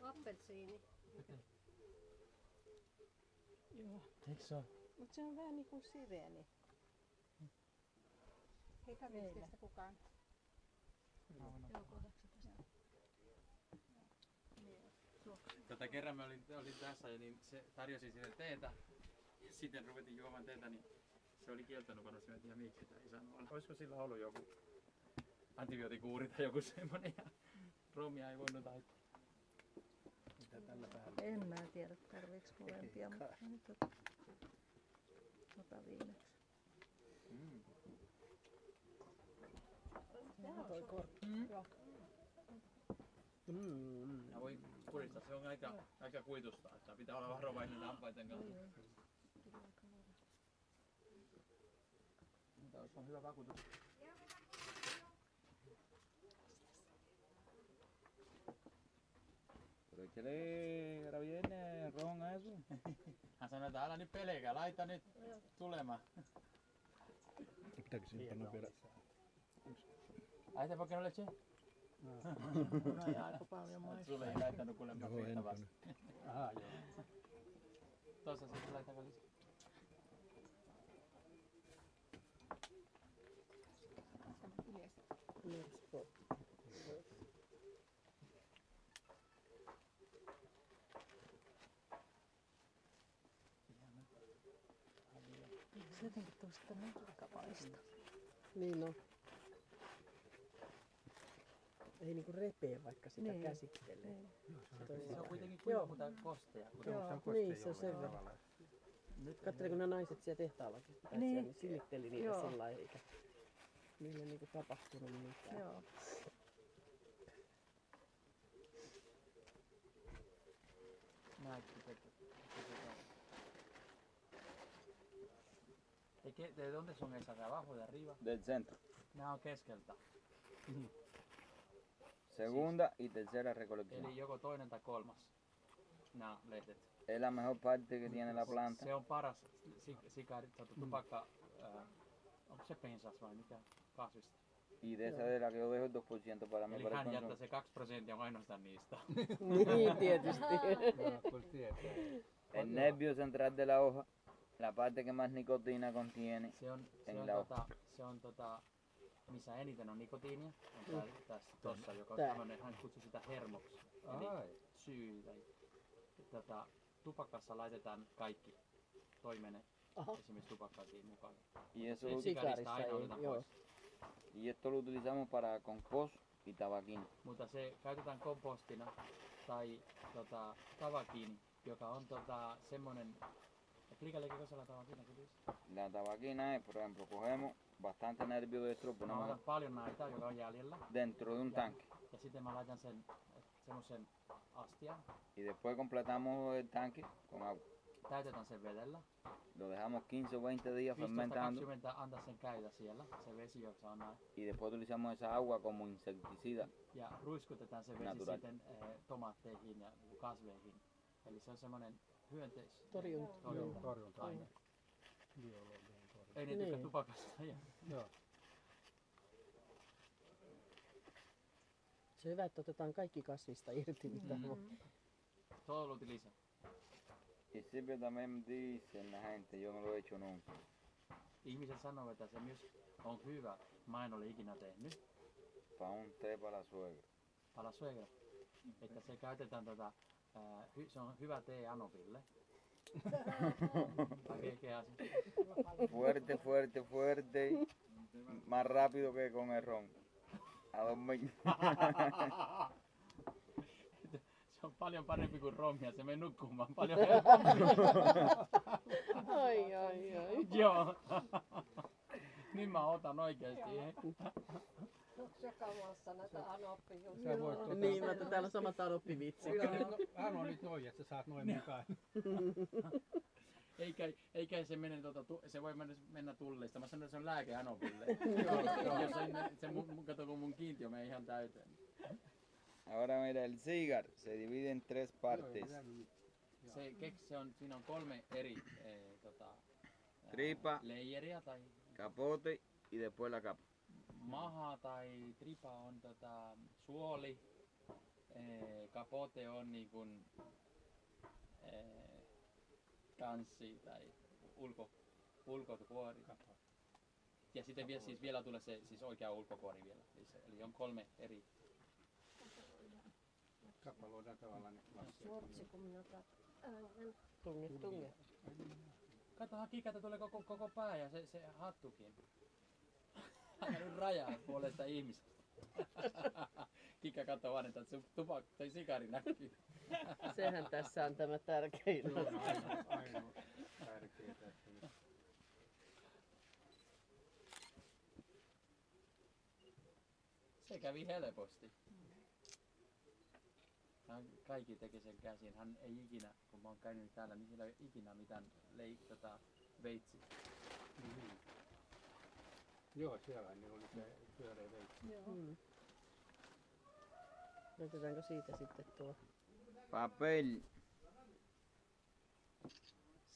Appelsiini. Joo. Eikö se ole? Mut se on vähän niinku sireeni. Eikä meistä kukaan. Tätä kerran mä olin tässä ja niin se tarjosi sille teetä. Ja sitten ruvettiin juomaan teetä, niin se oli kieltänyt varmasti, mä en tiedä miksi sitä ei saanut olla. Olisiko sillä ollut joku antibiootikuuri tai joku semmonen ja Romia ei voinut laittaa. Mitä tällä päällä? En mä tiedä tarviiks molempia, mutta nyt ota viimeksi. Toi korkki. Ja voi puristaa, se on aika kuitusta, että pitää olla varovainen hampaiden kanssa. Tämä on hyvä vakuutus. Pero échale ahora viene ron a eso. Hän sanoi, että älä nyt pelkää, laita nyt tulemaan. Pitääkö siinä panna vielä? Ai te poken leche? No ja aika paljon maistaa. Sulle ei laittanut kuulemma Joo, en riittävästi. Aha, joo. Tuossa sitten laitakaa lisää. Se jotenkin tuosta nahkapaista. Niin on. Ei niinku repee vaikka sitä Niin. käsittelee. Niin. Se on kuitenkin kuiva, mutta kostea. Joo, niin se on sen verran. Katsele kun ne naiset siellä tehtaallakin tai Niin. siellä, niin silitteli niitä Joo. sillä lailla, eikä niille niinku tapahtunut mitään. Joo. ¿De dónde son esas? ¿De abajo, de arriba? Del centro. Nämä on keskeltä. Segunda y tercera recolección. Eli joko toinen tai kolmas. Nämä lehdet. Es la mejor parte que tiene la planta. Se on paras sikari, tupakka, onko se pensas vai mikä kasvista? Y de esa de la que yo dejo el 2% para mí. Eli Para el hän jättää consumo. se 2% ainoastaan niistä. Niin tietysti. Kyllä tietää. El nervio central de la hoja, la parte que más nicotina contiene. Se on missä eniten on nikotiinia, on tässä tossa, joka on Tää. tämmönen, hän kutsui sitä hermoksi, eli Ai. syy. Tai, tupakassa laitetaan kaikki toimene, Aha. esimerkiksi tupakkatiin mukaan. Y eso, Sí. Sikarista Sikarissa aina ei, otetaan joo. pois. y esto lo utilizamos para compost y tabaquín. Mutta se käytetään kompostina tai tavakiini, joka on semmonen. Explícale qué cosa es la tabaquina, ¿qué dices? La tabaquina es, por ejemplo, cogemos bastante nervio de esto, lo Mä ponemos otan paljon näitä, joka on jäljellä, dentro de un tanque. ja sitten mä laitan sen semmosen astian, Y después completamos el tanque con agua. täytetään sen vedellä. Lo dejamos 15 o 20 días fermentando 15-20 antaa sen käydä siellä, se vesi, joka on näin. y después utilizamos esa agua como insecticida. Ja ruiskutetaan se vesi Natural. sitten tomaatteihin ja kasveihin. Eli se on semmonen Torjunta. torjunta-aine. Biologinen torjunta. Ei ne tykkää Niin. tupakasta. Joo. Se on hyvä, että otetaan kaikki kasvista irti, mitä on. Todo lo utiliza. Y sirve también, dicen la gente, yo no lo he hecho nunca. Ihmiset sanoo, että se myös on hyvä. Mä en ole ikinä tehnyt. Para un té para la suegra. Pala suegra. Että se käytetään se on hyvä tee Anoville. Fuerte, fuerte, fuerte. Más rápido que con el ron. A dormir. Se on paljon parempi kuin romia, se menee nukkumaan paljon helpommin. Ai. Joo. Niin mä otan oikeesti. Onko joka maassa näitä anoppijuustoja? Sä voit Niin, mutta täällä on sama taloppivitsi. Hän on nyt noin, että sä saat noin mukaan. Eikä se mene, se voi mennä tullista. Mä sanoin, että se on lääke Anoville. Jos kato, kun mun kiintiö menee ihan täyteen. Ahora mira, el cigar se divide en 3 partes. Siinä on 3 eri Tripa, leijeriä tai capote y después la capa. maha tai tripa on suoli, kapote on niin kuin kanssi tai ulkokuori. Ja sitten vielä tulee se siis oikea ulkokuori vielä. Eli on 3 eri. Kappaloidaan tavallaan ne Sortsi, kun minä äänen. Tunge. Kato, hakikata tulee koko pää ja se hattukin. Aina nyt rajaa puolesta ihmisestä. Kikka katsoo vaan, että sun tai sikari näkyy. Sehän tässä on tämä tärkein. Se on ainoa tärkeä tässä nyt. Se kävi helposti. Kaikki teki sen käsin. Hän ei ikinä, kun mä oon käynyt täällä, niin sillä ei ole ikinä mitään veitsi. Mm. Joo, siellä niin oli se pyöreä veitsi. Mm. Näytetäänkö siitä sitten tuo? Papel.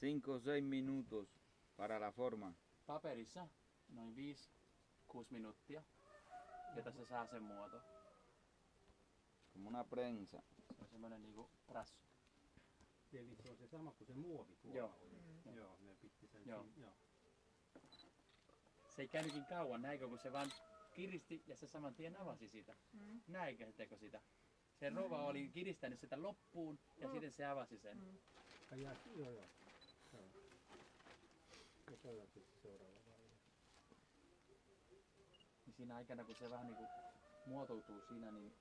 5 o 6 minutos para la forma. Paperissa noin 5-6 minuuttia, jotta se saa sen muoto. Como una prensa. Se on semmoinen niinku prassu. Eli se on se sama kuin se muovi tuolla. Joo. Joo, ne pitti sen Joo. siinä. Joo. Se ei käynytkin kauan, näikö, kun se vaan kiristi ja se saman tien avasi sitä. Näikö sitä? Se rouva oli kiristänyt sitä loppuun ja sitten se avasi sen. Ai jaa, joo. Joo. Ja toi on sitten seuraava vaihe. Niin siinä aikana, kun se vähän niinku muotoutuu siinä, niin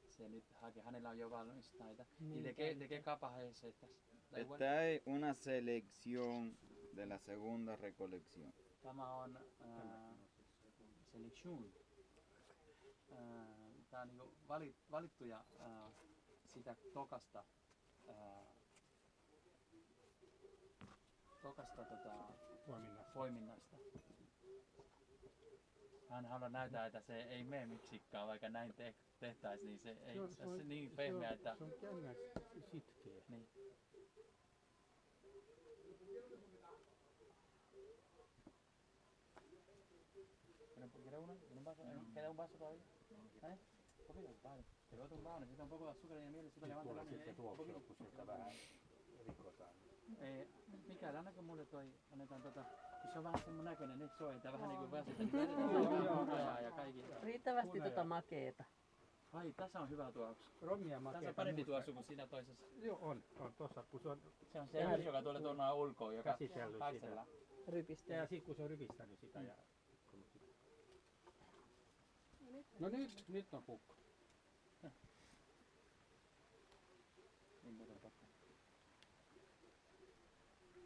se nyt hakee, hänellä on jo valmista näitä. Niin tekee kapaheessa tässä. Esta es una selección de la segunda recolección. Tämä on selection. Tää on niinku valittuja sitä tokasta poiminnasta. Hän haluaa näyttää, että se ei mene miksikään, vaikka näin tehtäisiin, niin se ei se on niin pehmeä, että... Se on jännä sitkeä. Niin. Queda un vaso todavía. ¿Eh? Poquito, vale. Te voy a tumbar, necesita un poco de azúcar y de miel, necesito Tuolla levantar sitten tuoksuu, kun sieltä vähän rikotaan. Mikael, annako mulle toi, annetaan kun se on vähän semmonen näköinen, nyt soi, että vähän niinku väsytä, niin laitetaan ja kaikki. Riittävästi makeeta. Ai, tässä on hyvä tuoksu. Romia makeeta. Tässä on parempi tuoksu kuin siinä toisessa. Joo, on tossa, kun se on Se on se yhdys, joka tulee tuonne ulkoon, joka käsitellyt kaksella. sitä. Rypistää. Ja sitten kun se on rypistänyt sitä ja... No nyt on pukko.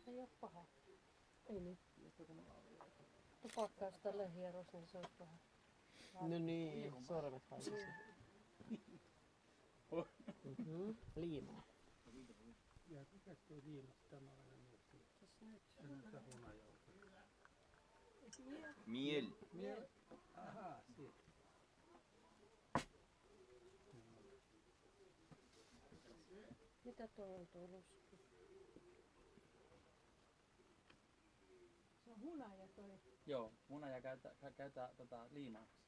Ei oo paha. Ei niin. Tupakkaa sitä lähieros, niin se on paha. No niin, sormet haisee. Liimaa. Ja mikäs toi viimasta tämä aina muistin? Tässä hunajauta. Miel. Miel. Ahaa, siitä. Mitä tuo on tuo lusku? Se on hunaja toi. Joo, munaja käyttää liimaaksi.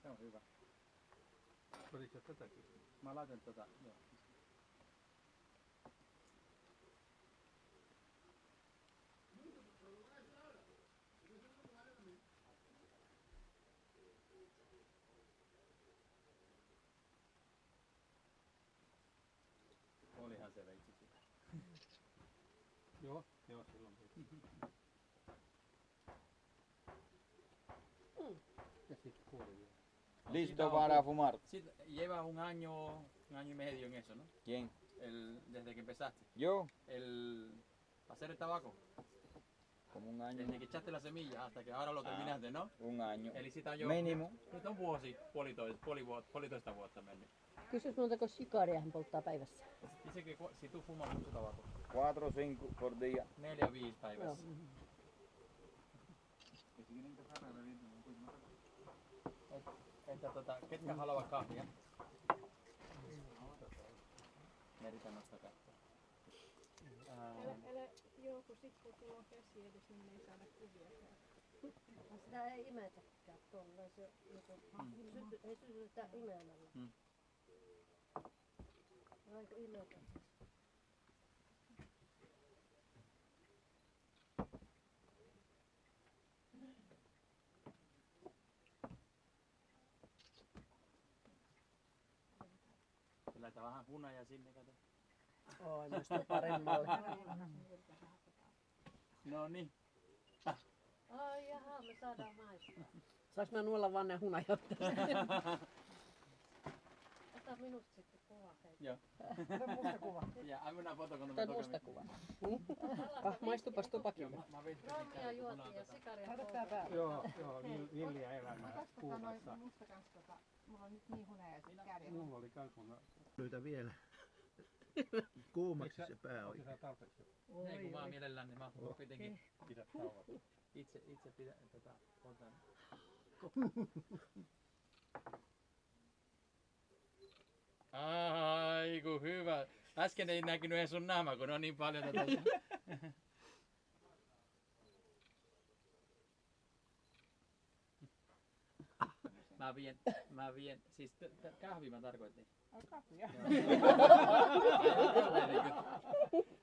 Se on hyvä. Oliko tätäkin? Mä laitan joo. Olihan se veitsi sitä. Joo, silloin piti. Ja sitten kuoli vielä. Listo para fumar. Sitten lleva un año un año y medio en eso, ¿no? ¿Quién? Desde que empezaste. Yo, Hacer el tabaco. como un año. Desde que echaste la semilla hasta que ahora lo terminaste, ¿no? Un año. Eli sitä on jo... Mínimo. Nyt on puolitoista vuotta mennyt. Kysys montako sikaria hän polttaa päivässä. Dice que si tú fumas mucho tabaco, 4 o 5 por día. 4-5 päivässä. Ketkä haluavat kahvia? Meritä nosta katsoa. Älä Jouko sit kun tuo käsi edes, niin ei saada kuvia. Sitä ei imetäkään tolleen. Se ei sytytä imeämällä. Aika imetä. Laita vähän hunajaa sinne, kato. Oi, musta paremmalle. No niin. Ai jaha, me saadaan maistaa. Saanko mä nuolla vaan ne hunajat? Ota minusta sitten kuva hei. Joo. Musta kuva. Ja anna foto, kun Tai musta kuva. Maistupas tupakin. Rommia juotiin ja sikaria poltettiin. Joo, villiä elämää Kuubassa. Mulla on nyt niin hunajaiset kädet. Mulla oli kans mun... Lyitä vielä. Kuumaksi se pää Onko oikein. sä tarpeeksi? Ei kun vaan mielellään, niin mä kuitenkin Pidä tauot. itse pidän otan. Ai ku hyvä. Äsken ei näkynyt edes sun naama, kun on niin paljon tätä. Mä vien, siis kahvi mä tarkoitin. Kahvia.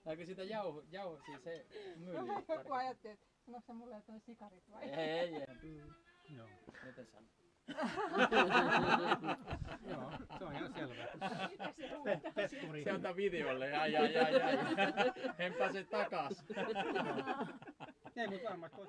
Eikö sitä jauho, siis se myyli. Joku ajattelee, että onko se mulle jotain sikarit vai? Ei. Joo. Miten sano? Joo, se on ihan selvä. Petturi. Se on videolle, ai. En pääse takas. Ei, mutta varmasti